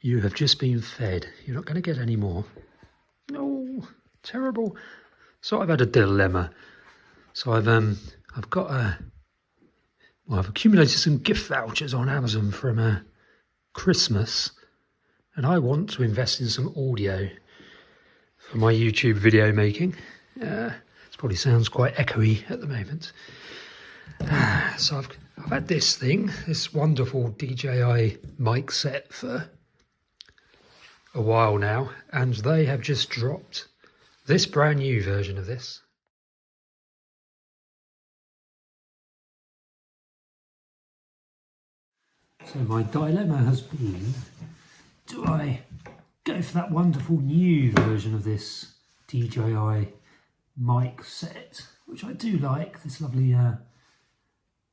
You have just been fed. You're not going to get any more. No, terrible. So I've had a dilemma. So I've got I've accumulated some gift vouchers on Amazon from Christmas, and I want to invest in some audio for my YouTube video making. This probably sounds quite echoey at the moment. So I've had this wonderful DJI mic set for a while now, and they have just dropped this brand new version of this. So my dilemma has been, do I go for that wonderful new version of this DJI mic set, which I do like, this lovely,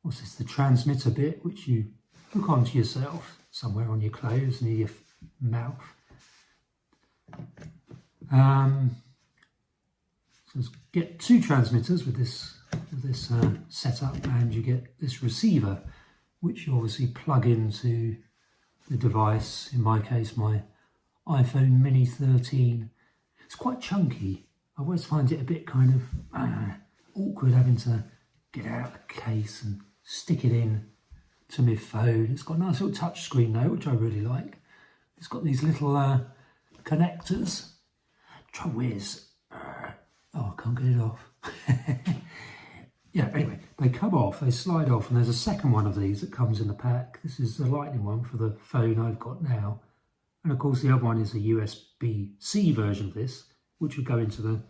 what's this, the transmitter bit, which you hook onto yourself somewhere on your clothes near your mouth. So get two transmitters with this setup, and you get this receiver, which you obviously plug into the device. In my case, my iPhone Mini 13. It's quite chunky. I always find it a bit kind of awkward having to get out the case and stick it in to my phone. It's got a nice little touch screen though, which I really like. It's got these little connectors. Trouble is, I can't get it off. Yeah, anyway, they come off, they slide off, and there's a second one of these that comes in the pack. This is the lightning one for the phone I've got now. And of course the other one is a USB-C version of this, which would go into the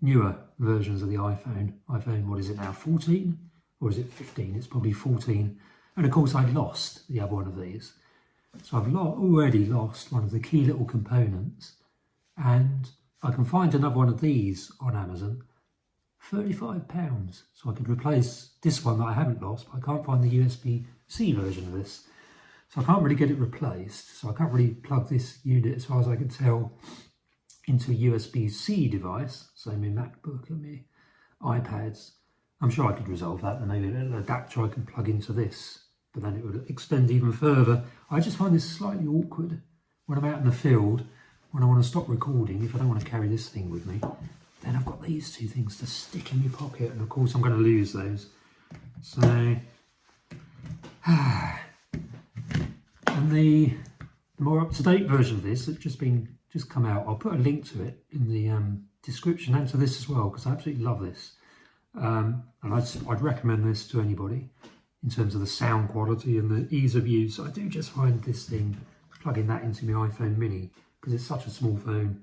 newer versions of the iPhone. iPhone, what is it now, 14? Or is it 15? It's probably 14. And of course I lost the other one of these. So I've already lost one of the key little components, and I can find another one of these on Amazon, £35. So I could replace this one that I haven't lost, but I can't find the USB-C version of this. So I can't really get it replaced. So I can't really plug this unit, as far as I can tell, into a USB-C device, so my MacBook and my iPads. I'm sure I could resolve that, and maybe an adapter I can plug into this, but then it would extend even further. I just find this slightly awkward when I'm out in the field, when I want to stop recording. If I don't want to carry this thing with me, then I've got these two things to stick in my pocket, and of course I'm going to lose those. So, and the more up-to-date version of this that's just come out, I'll put a link to it in the description, and to this as well, because I absolutely love this. And I'd recommend this to anybody in terms of the sound quality and the ease of use. I do just find this thing, plugging that into my iPhone Mini, because it's such a small phone,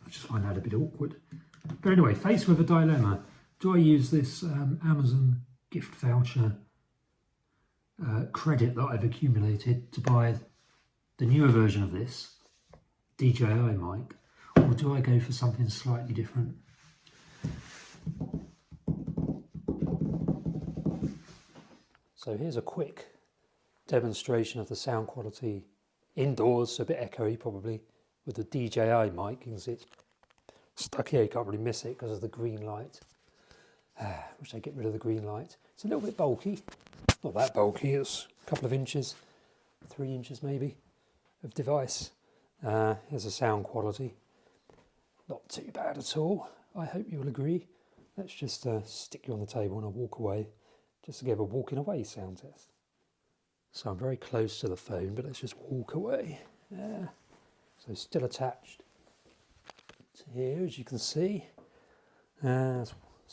I just find that a bit awkward. But anyway, faced with a dilemma, do I use this Amazon gift voucher credit that I've accumulated to buy the newer version of this DJI mic, or do I go for something slightly different? So here's a quick demonstration of the sound quality indoors, a bit echoey probably, with the DJI mic. You can see it's stuck here, you can't really miss it because of the green light. Wish I'd get rid of the green light. It's a little bit bulky, not that bulky, it's a couple of inches, 3 inches maybe, of device. Here's the sound quality, not too bad at all, I hope you'll agree. Let's just stick you on the table and I'll walk away, just to give a walking away sound test. So I'm very close to the phone, but let's just walk away. So still attached to here, as you can see. So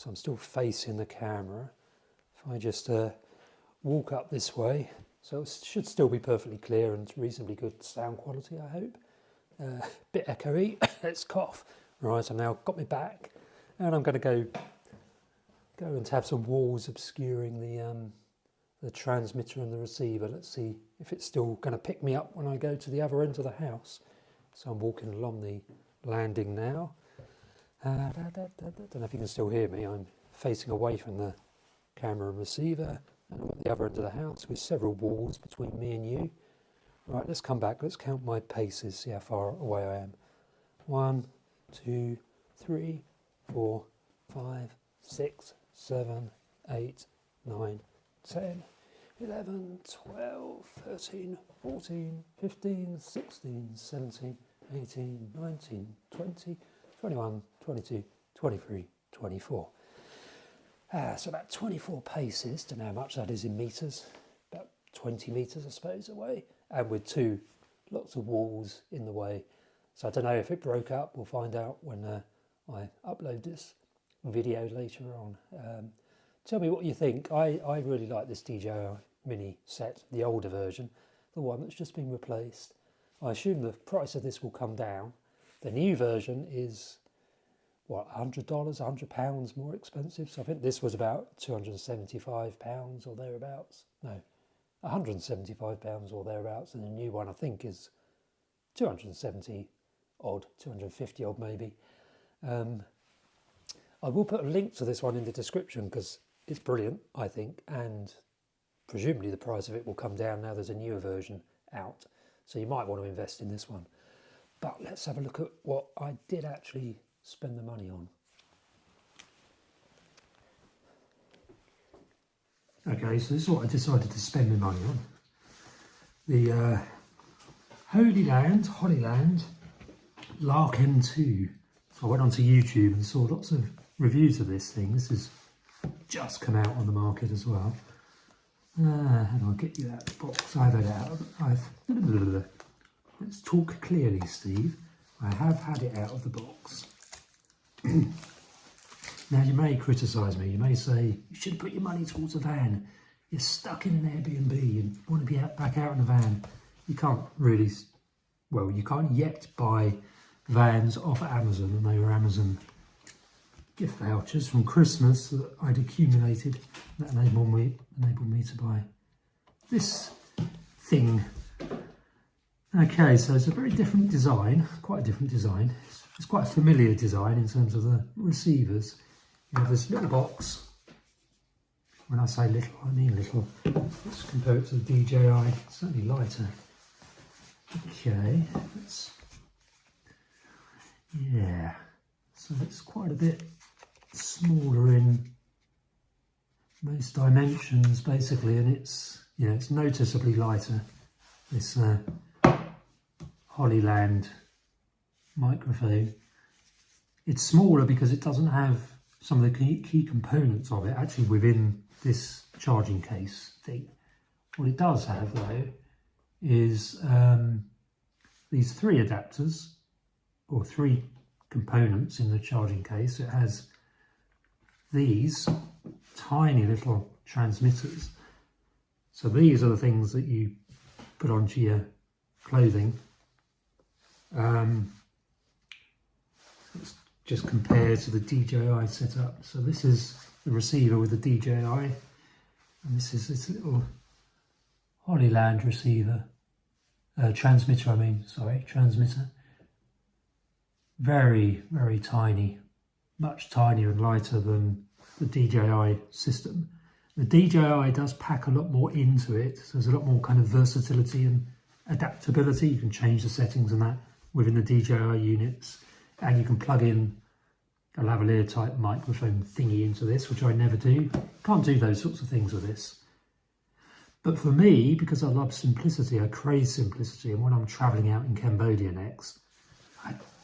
I'm still facing the camera. If I just walk up this way, so it should still be perfectly clear and reasonably good sound quality, I hope. Bit echoey. Let's cough. Right, I've now got my back, and I'm going to go and have some walls obscuring the transmitter and the receiver. Let's see if it's still going to pick me up when I go to the other end of the house. So I'm walking along the landing now. Don't know if you can still hear me. I'm facing away from the camera and receiver, and I'm at the other end of the house with several walls between me and you. Right, let's come back. Let's count my paces, see how far away I am. 1, 2, 3, 4, 5, 6, 7, 8, 9, 10. 11, 12, 13, 14, 15, 16, 17, 18, 19, 20, 21, 22, 23, 24. So about 24 paces, don't know how much that is in metres, about 20 metres I suppose away, and with lots of walls in the way. So I don't know if it broke up, we'll find out when I upload this video later on. Tell me what you think. I really like this DJI Mini set, the older version, the one that's just been replaced. I assume the price of this will come down. The new version is, what, $100, £100 more expensive? So I think this was about £275 or thereabouts. No, £175 or thereabouts, and the new one I think is 270 odd, 250 odd maybe. I will put a link to this one in the description because it's brilliant, I think, and presumably the price of it will come down now there's a newer version out. So you might want to invest in this one. But let's have a look at what I did actually spend the money on. Okay, so this is what I decided to spend the money on. The Hollyland Lark M2. So I went onto YouTube and saw lots of reviews of this thing. This has just come out on the market as well. How do I get you out of the box? I've had it out. Let's talk clearly, Steve. I have had it out of the box. Now you may criticise me. You may say you should put your money towards a van. You're stuck in an Airbnb and want to be back out in a van. You can't really. Well, you can't yet buy vans off Amazon, and they were Amazon gift vouchers from Christmas that I'd accumulated that enabled me to buy this thing. Okay, so it's a very different design, quite a different design. It's quite a familiar design in terms of the receivers. You have this little box. When I say little, I mean little. Let's compare it to the DJI, it's certainly lighter. Okay, yeah, so it's quite a bit smaller in most dimensions basically, and it's noticeably lighter, this Hollyland microphone. It's smaller because it doesn't have some of the key components of it actually within this charging case thing. What it does have though is these three adapters, or three components in the charging case. It has these tiny little transmitters. So these are the things that you put onto your clothing. Let's just compare to the DJI setup. So this is the receiver with the DJI, and this is this little Hollyland receiver, transmitter. Transmitter. Very, very tiny, much tinier and lighter than the DJI system. The DJI does pack a lot more into it, so there's a lot more kind of versatility and adaptability. You can change the settings and that within the DJI units, and you can plug in a lavalier type microphone thingy into this, which I never do. Can't do those sorts of things with this. But for me, because I love simplicity, I crave simplicity, and when I'm travelling out in Cambodia next,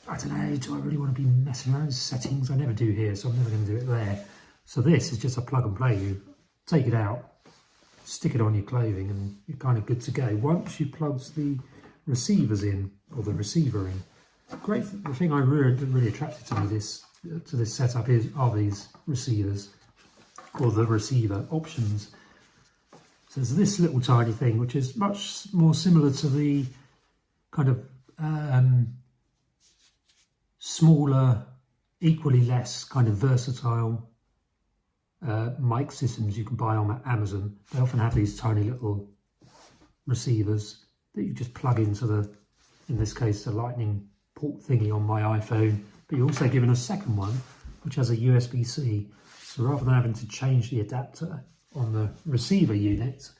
I don't know, do I really want to be messing around with settings? I never do here, so I'm never going to do it there. So this is just a plug and play. You take it out, stick it on your clothing, and you're kind of good to go. Once you plug the receivers in, or the receiver in, great. The thing I really attracted to me to this setup are these receivers, or the receiver options. So there's this little tiny thing, which is much more similar to the kind of smaller, equally less kind of versatile mic systems you can buy on Amazon. They often have these tiny little receivers that you just plug into in this case, the lightning port thingy on my iPhone. But you're also given a second one, which has a USB-C. So rather than having to change the adapter on the receiver unit,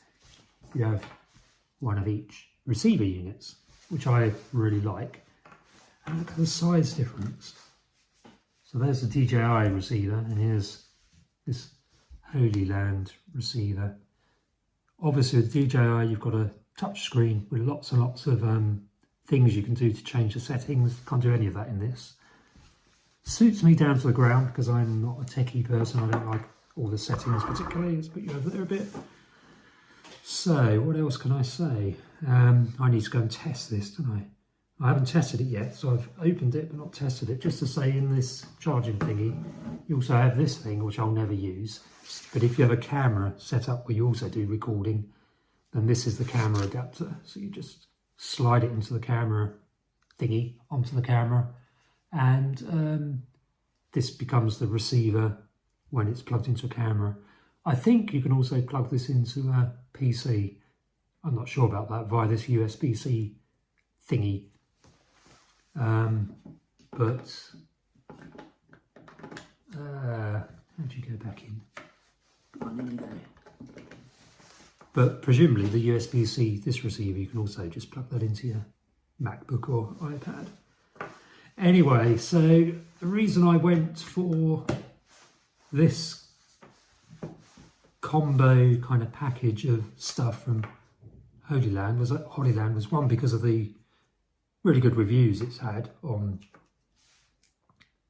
you have one of each receiver units, which I really like. And look at the size difference. So there's the DJI receiver, and here's this Hollyland receiver. Obviously with DJI you've got a touch screen with lots and lots of things you can do to change the settings. Can't do any of that in this. Suits me down to the ground because I'm not a techie person. I don't like all the settings particularly. Let's put you over there a bit. So what else can I say? I need to go and test this, don't I? I haven't tested it yet, so I've opened it but not tested it. Just to say, in this charging thingy, you also have this thing, which I'll never use. But if you have a camera set up where you also do recording, then this is the camera adapter. So you just slide it into the camera thingy, onto the camera, and this becomes the receiver when it's plugged into a camera. I think you can also plug this into a PC. I'm not sure about that, via this USB-C thingy. But how do you go back in? But presumably the USB-C, this receiver, you can also just plug that into your MacBook or iPad. Anyway, so the reason I went for this combo kind of package of stuff from Hollyland was one, because of the really good reviews it's had on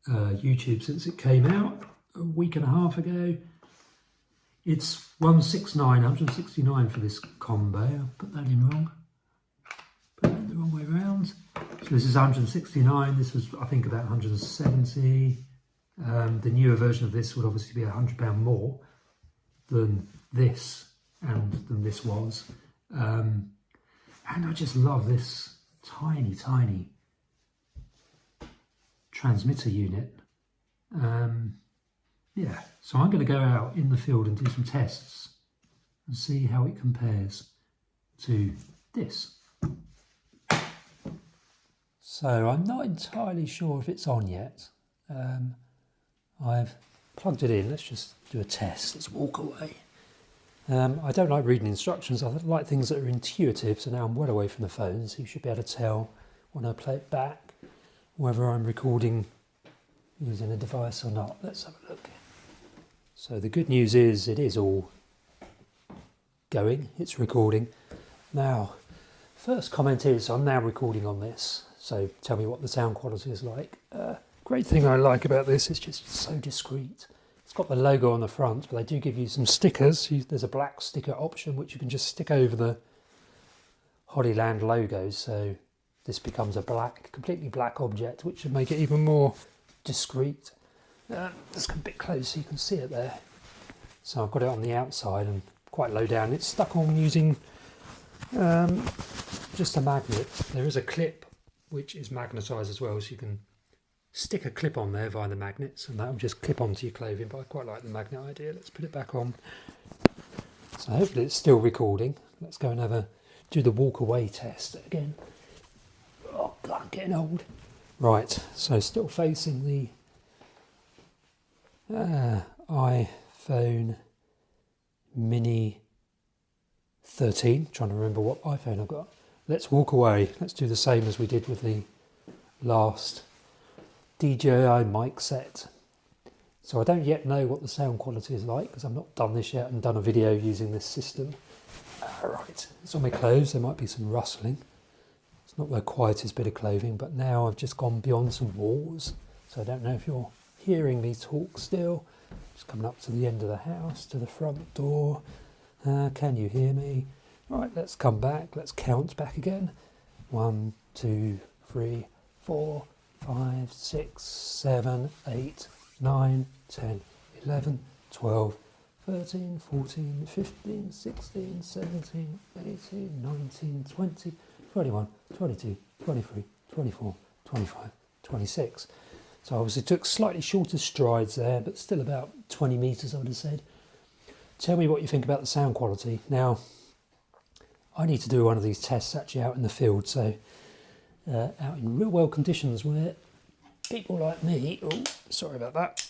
YouTube since it came out a week and a half ago. It's 169 for this combo. I'll put that in wrong. Put that the wrong way around. So this is 169. This was, I think, about 170. The newer version of this would obviously be £100 more than this and than this was. And I just love this tiny transmitter unit. Yeah, so I'm going to go out in the field and do some tests and see how it compares to this. So I'm not entirely sure if it's on yet. I've plugged it in. Let's just do a test. Let's walk away. I don't like reading instructions. I like things that are intuitive, so now I'm well away from the phone, so you should be able to tell when I play it back whether I'm recording using a device or not. Let's have a look. So the good news is it is all going, it's recording. Now, first comment is I'm now recording on this, so tell me what the sound quality is like. Great thing I like about this is just so discreet. It's got the logo on the front, but they do give you some stickers. There's a black sticker option which you can just stick over the Hollyland logo, so this becomes a completely black object, which should make it even more discreet. Let's come a bit close so you can see it there. So I've got it on the outside and quite low down. It's stuck on using just a magnet. There is a clip which is magnetised as well, so you can stick a clip on there via the magnets and that will just clip onto your clothing, but I quite like the magnet idea. Let's put it back on. So hopefully it's still recording. Let's go and do the walk away test again. Oh God, I'm getting old. Right, so still facing the iPhone Mini 13. Trying to remember what iPhone I've got. Let's walk away. Let's do the same as we did with the last DJI mic set. So I don't yet know what the sound quality is like because I've not done this yet and done a video using this system. Right, it's on my clothes. There might be some rustling. It's not the quietest bit of clothing, but now I've just gone beyond some walls. So I don't know if you're hearing me talk still. Just coming up to the end of the house, to the front door. Can you hear me? Right, let's come back. Let's count back again. 1, 2, 3, 4, 5, 6, 7, 8, 9, 10, 11, 12, 13, 14, 15, 16, 17, 18, 19, 20, 21, 22, 23, 24, 25, 26. So obviously took slightly shorter strides there, but still about 20 metres I would have said. Tell me what you think about the sound quality. Now, I need to do one of these tests actually out in the field, so out in real world conditions where people like me, oh, sorry about that,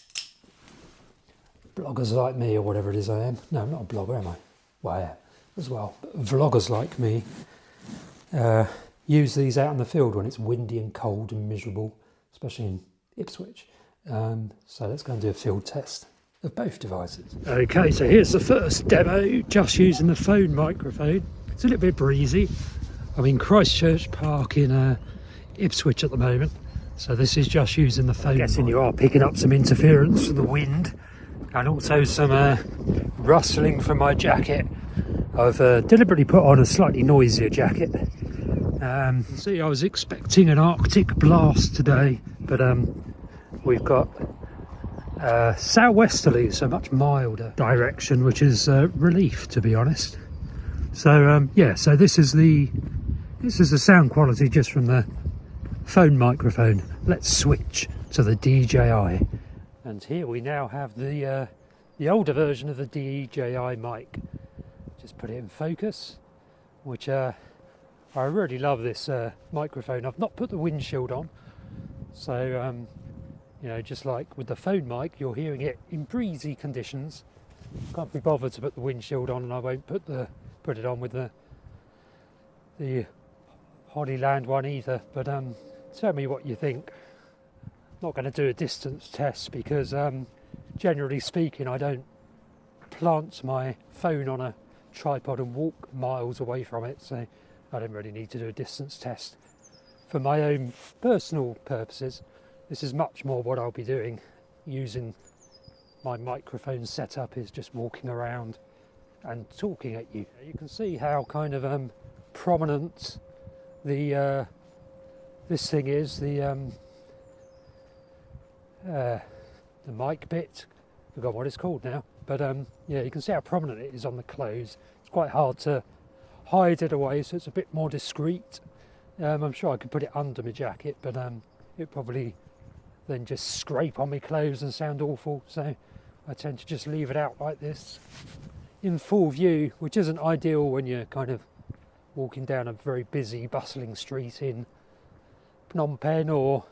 bloggers like me or whatever it is I am. No, I'm not a blogger, am I? Well, I am as well. But vloggers like me use these out in the field when it's windy and cold and miserable, especially in Ipswich. So let's go and do a field test. of both devices. Okay, so here's the first demo, just using the phone microphone. It's a little bit breezy. I'm in Christchurch Park in Ipswich at the moment, so this is just using the phone. I'm guessing you are picking up some interference from the wind and also some rustling from my jacket. I've deliberately put on a slightly noisier jacket. See, I was expecting an Arctic blast today, but we've got southwesterly, so much milder direction, which is relief, to be honest. So yeah, so this is the sound quality just from the phone microphone. Let's switch to the DJI, and here we now have the older version of the DJI mic. Just put it in focus, which I really love this microphone. I've not put the windshield on, so you know, just like with the phone mic, you're hearing it in breezy conditions. Can't be bothered to put the windshield on, and I won't put it on with the Hollyland one either. But tell me what you think. Not going to do a distance test because generally speaking, I don't plant my phone on a tripod and walk miles away from it, so I don't really need to do a distance test. For my own personal purposes, this is much more what I'll be doing, using my microphone setup, is just walking around and talking at you. You can see how kind of prominent the this thing is, the mic bit. Forgot what it's called now, but yeah, you can see how prominent it is on the clothes. It's quite hard to hide it away, so it's a bit more discreet. I'm sure I could put it under my jacket, but it probably then just scrape on my clothes and sound awful, so I tend to just leave it out like this in full view, which isn't ideal when you're kind of walking down a very busy, bustling street in Phnom Penh or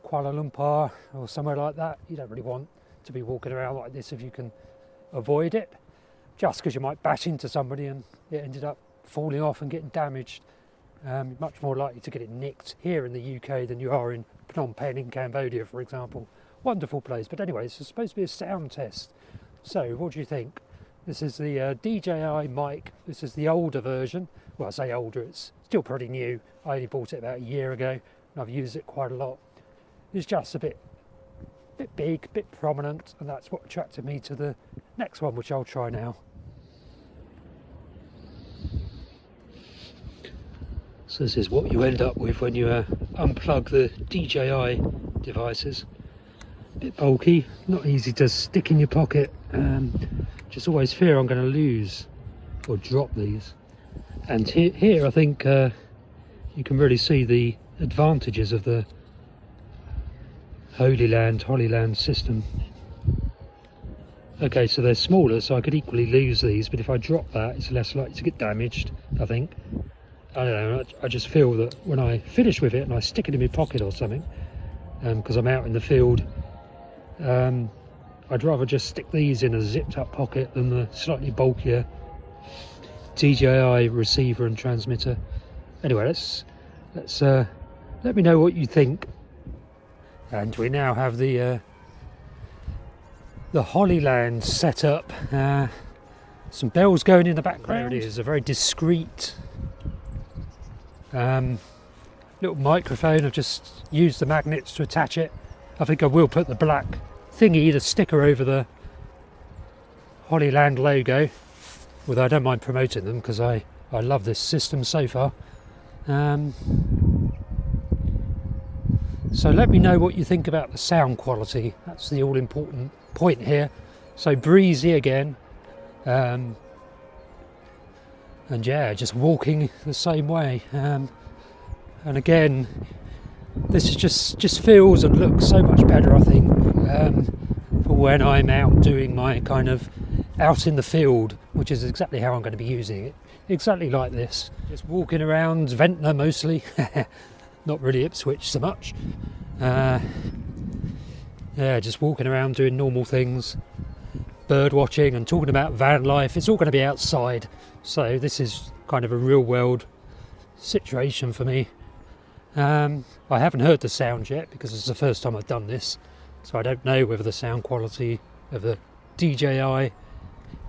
Kuala Lumpur or somewhere like that. You don't really want to be walking around like this if you can avoid it, just because you might bash into somebody and it ended up falling off and getting damaged. You're much more likely to get it nicked here in the UK than you are in Phnom Penh in Cambodia, for example. Wonderful place. But anyway, it's supposed to be a sound test. So what do you think? This is the DJI mic. This is the older version. Well, I say older, it's still pretty new. I only bought it about a year ago and I've used it quite a lot. It's just a bit big, a bit prominent, and that's what attracted me to the next one, which I'll try now. So this is what you end up with when you unplug the DJI devices. A bit bulky, not easy to stick in your pocket. Just always fear I'm going to lose or drop these. And here I think you can really see the advantages of the Hollyland system. Okay, so they're smaller, so I could equally lose these, but if I drop that, it's less likely to get damaged, I think. I don't know, I just feel that when I finish with it and I stick it in my pocket or something, because I'm out in the field, I'd rather just stick these in a zipped up pocket than the slightly bulkier DJI receiver and transmitter. Anyway, let's let me know what you think. And we now have the Hollyland set up. Some bells going in the background. There it is, a very discreet little microphone. I've just used the magnets to attach it. I think I will put the black thingy, the sticker, over the Hollyland logo, although I don't mind promoting them because I love this system so far. So let me know what you think about the sound quality. That's the all important point here. So breezy again, and yeah, just walking the same way, and again, this is just feels and looks so much better, I think, for when I'm out doing my kind of out in the field, which is exactly how I'm going to be using it, exactly like this, just walking around Ventnor mostly. Not really Ipswich so much. Yeah, just walking around doing normal things, bird watching and talking about van life. It's all going to be outside, so this is kind of a real world situation for me. I haven't heard the sound yet because it's the first time I've done this, so I don't know whether the sound quality of the DJI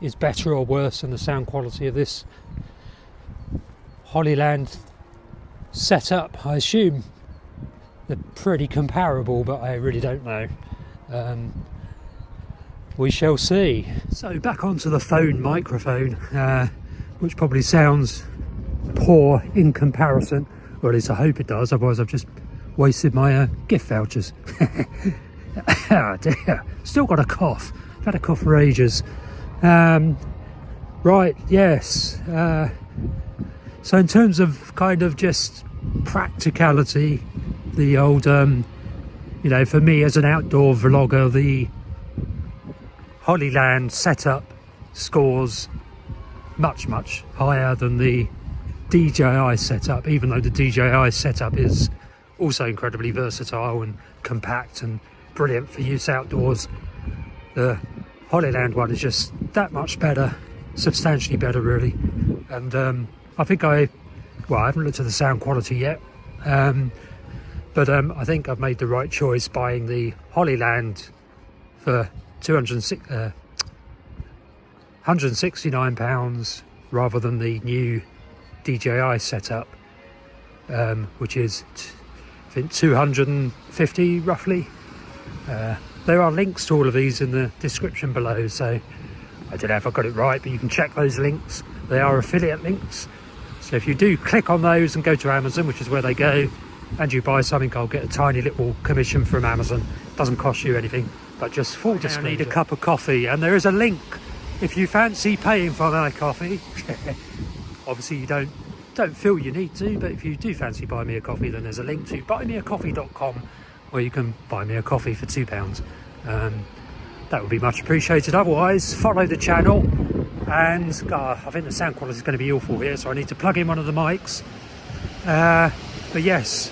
is better or worse than the sound quality of this Hollyland setup. I assume they're pretty comparable, but I really don't know. We shall see. So back onto the phone microphone, which probably sounds poor in comparison, or at least I hope it does, otherwise I've just wasted my gift vouchers. Oh dear, still got a cough. I've had a cough for ages. Right, yes. So in terms of kind of just practicality, the old, you know, for me as an outdoor vlogger, the Hollyland setup scores much higher than the DJI setup, even though the DJI setup is also incredibly versatile and compact and brilliant for use outdoors. The Hollyland one is just that much better, substantially better really. And I think I haven't looked at the sound quality yet, but I think I've made the right choice buying the Hollyland for £169 rather than the new DJI setup, which is I think 250 roughly. There are links to all of these in the description below, so I don't know if I got it right, but you can check those links. They are affiliate links, so if you do click on those and go to Amazon, which is where they go, and you buy something, I'll get a tiny little commission from Amazon. It doesn't cost you anything, but just full disclosure. I need a cup of coffee, and there is a link if you fancy paying for my coffee. Obviously you don't feel you need to, but if you do fancy buying me a coffee, then there's a link to buymeacoffee.com where you can buy me a coffee for £2. That would be much appreciated. Otherwise, follow the channel. And I think the sound quality is going to be awful here, so I need to plug in one of the mics. But yes,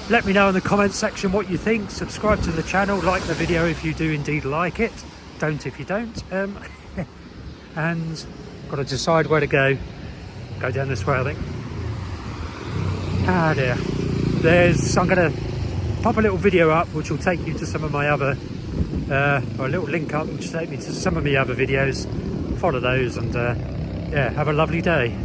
let me know in the comments section what you think. Subscribe to the channel, like the video if you do indeed like it. Don't if you don't. And got to decide where to go. Go down this way, I think. Ah dear. I'm going to pop a little video up which will take you to some of my other, or a little link up which will take me to some of my other videos. Follow those and yeah, have a lovely day.